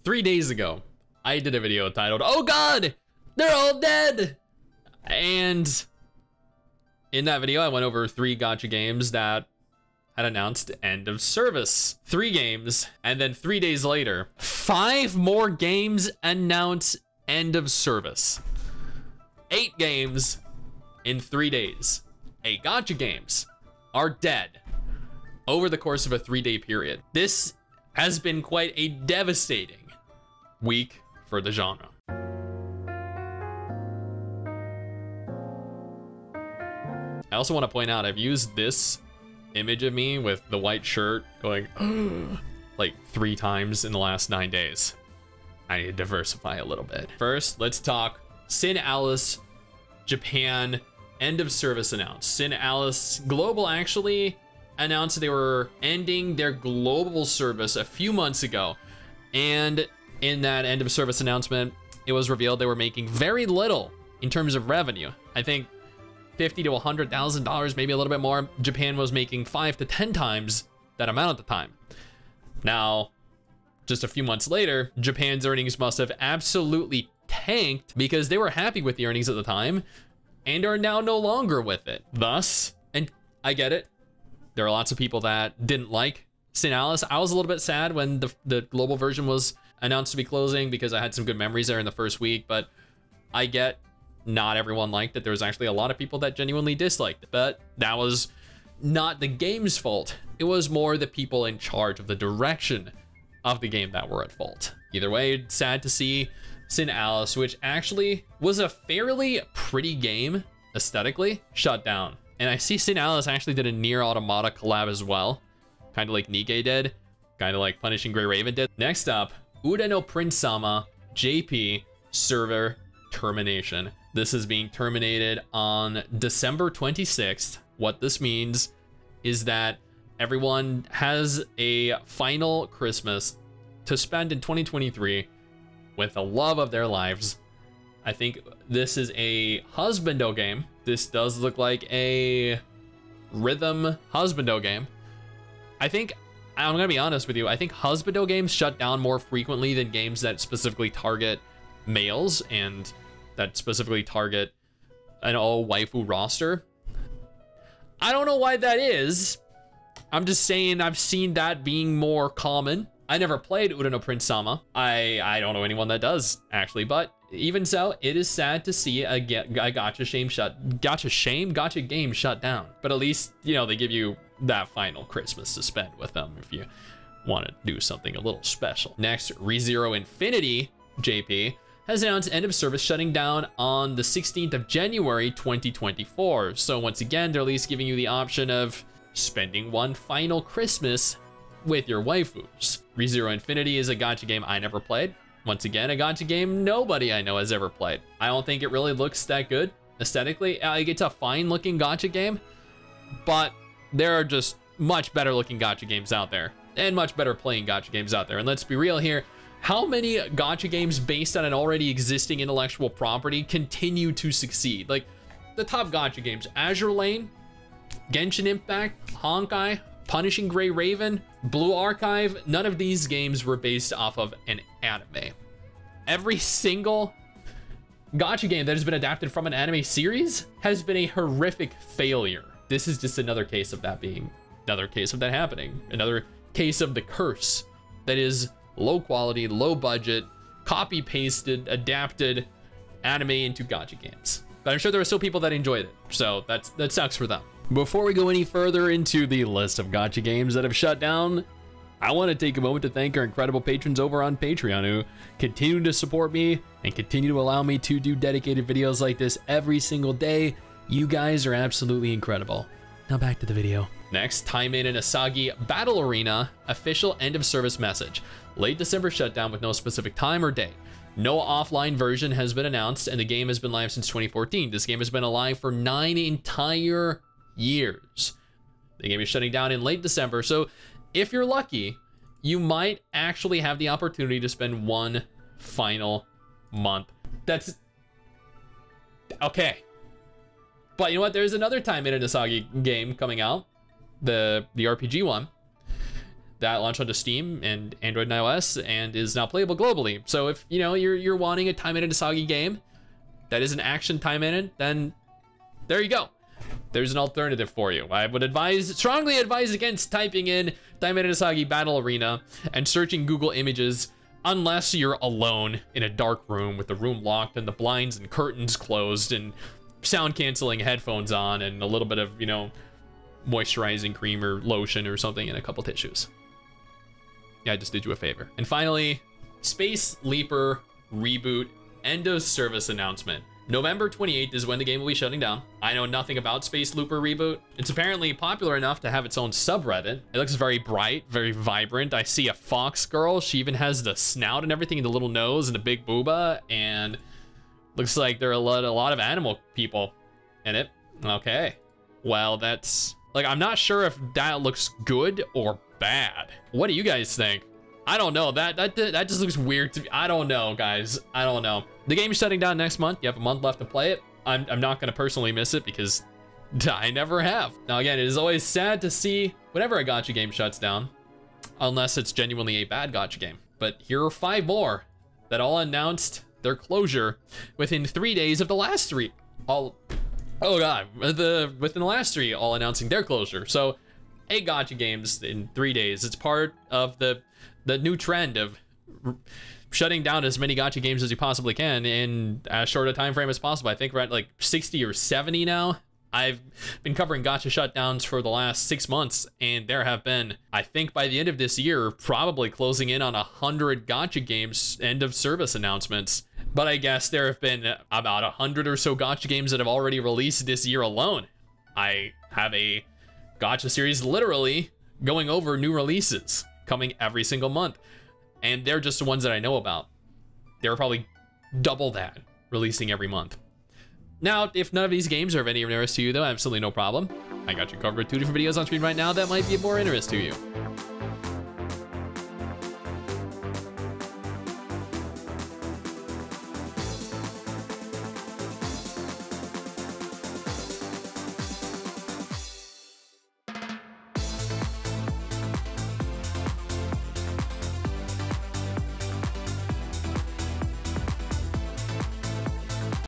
3 days ago, I did a video titled, "Oh God, they're all dead!" And in that video, I went over 3 gacha games that had announced end of service. 3 games, and then 3 days later, 5 more games announce end of service. 8 games in 3 days. 8 gacha games are dead over the course of a 3-day period. This has been quite a devastating week for the genre. I also want to point out, I've used this image of me with the white shirt going like 3 times in the last 9 days. I need to diversify a little bit. First, let's talk Sin Alice Japan end of service announced. Sin Alice Global actually announced they were ending their global service a few months ago. And in that end of service announcement, it was revealed they were making very little in terms of revenue. I think $50,000 to $100,000, maybe a little bit more. Japan was making 5 to 10 times that amount at the time. Now, just a few months later, Japan's earnings must have absolutely tanked because they were happy with the earnings at the time and are now no longer with it. Thus, and I get it, there are lots of people that didn't like Sin Alice. I was a little bit sad when the global version was announced to be closing because I had some good memories there in the first week, but I get not everyone liked it. There was actually a lot of people that genuinely disliked it, but that was not the game's fault. It was more the people in charge of the direction of the game that were at fault. Either way, sad to see Sin Alice, which actually was a fairly pretty game aesthetically, shut down. And I see Sin Alice actually did a Nier Automata collab as well, kind of like InuGai did, kind of like Punishing Gray Raven did. Next up, Uro Prin Sama JP server termination. This is being terminated on December 26th. What this means is that everyone has a final Christmas to spend in 2023 with the love of their lives. I think this is a husbando game. This does look like a rhythm husbando game. I think, I'm gonna be honest with you, I think husbando games shut down more frequently than games that specifically target males and that specifically target an all waifu roster. I don't know why that is. I'm just saying I've seen that being more common. I never played Uro Prin Sama. I don't know anyone that does actually, but even so, it is sad to see a gacha game shut down. But at least, you know, they give you that final Christmas to spend with them if you want to do something a little special. Next, ReZero Infinity JP has announced end of service shutting down on the 16th of January 2024. So once again, they're at least giving you the option of spending one final Christmas with your waifus. ReZero Infinity is a gacha game I never played. Once again, a gacha game nobody I know has ever played. I don't think it really looks that good aesthetically. It's a fine looking gacha game, but there are just much better looking gacha games out there and much better playing gacha games out there. And let's be real here. How many gacha games based on an already existing intellectual property continue to succeed? Like the top gacha games, Azure Lane, Genshin Impact, Honkai, Punishing Gray Raven, Blue Archive, none of these games were based off of an anime. Every single gacha game that has been adapted from an anime series has been a horrific failure. This is just another case of that being, another case of that happening. Another case of the curse that is low quality, low budget, copy pasted, adapted anime into gacha games. But I'm sure there are still people that enjoyed it, so that sucks for them. Before we go any further into the list of gacha games that have shut down, I want to take a moment to thank our incredible patrons over on Patreon who continue to support me and continue to allow me to do dedicated videos like this every single day. You guys are absolutely incredible. Now back to the video. Next, Taimen and Asagi Battle Arena official end of service message. Late December shutdown with no specific time or date. No offline version has been announced and the game has been live since 2014. This game has been alive for 9 entire years. The game is shutting down in late December, so if you're lucky, you might actually have the opportunity to spend one final month. That's okay. But you know what? There's another Taimen and Asagi game coming out, the RPG one, that launched onto Steam and Android and iOS and is now playable globally. So if you know you're wanting a Taimenen Asagi game that is an action Taimenen, then there you go. There's an alternative for you. I would strongly advise against typing in Taimenen Asagi Battle Arena and searching Google Images unless you're alone in a dark room with the room locked and the blinds and curtains closed and sound canceling headphones on and a little bit of, you know, moisturizing cream or lotion or something and a couple tissues. Yeah, I just did you a favor. And finally, Space Leaper Reboot end of service announcement. November 28th is when the game will be shutting down. I know nothing about Space Looper Reboot. It's apparently popular enough to have its own subreddit. It looks very bright, very vibrant. I see a fox girl. She even has the snout and everything, and the little nose and the big booba, and looks like there are a lot of animal people in it. Okay. Well, that's like, I'm not sure if that looks good or bad. What do you guys think? I don't know. That just looks weird to me. I don't know, guys. I don't know. The game's shutting down next month. You have a month left to play it. I'm not gonna personally miss it because I never have. Now again, it is always sad to see whenever a gacha game shuts down, unless it's genuinely a bad gacha game. But here are 5 more that all announced their closure within 3 days of the last 3. Oh god, within the last 3 all announcing their closure. So 8 gacha games in 3 days. It's part of the new trend of shutting down as many gacha games as you possibly can in as short a time frame as possible. I think we're at like 60 or 70 now. I've been covering gacha shutdowns for the last 6 months, and there have been, I think by the end of this year, probably closing in on 100 gacha games end of service announcements. But I guess there have been about 100 or so gacha games that have already released this year alone. I have a gacha series literally going over new releases coming every single month, and they're just the ones that I know about. They're probably double that releasing every month. Now, if none of these games are of any interest to you though, absolutely no problem. I got you covered with 2 different videos on screen right now that might be of more interest to you.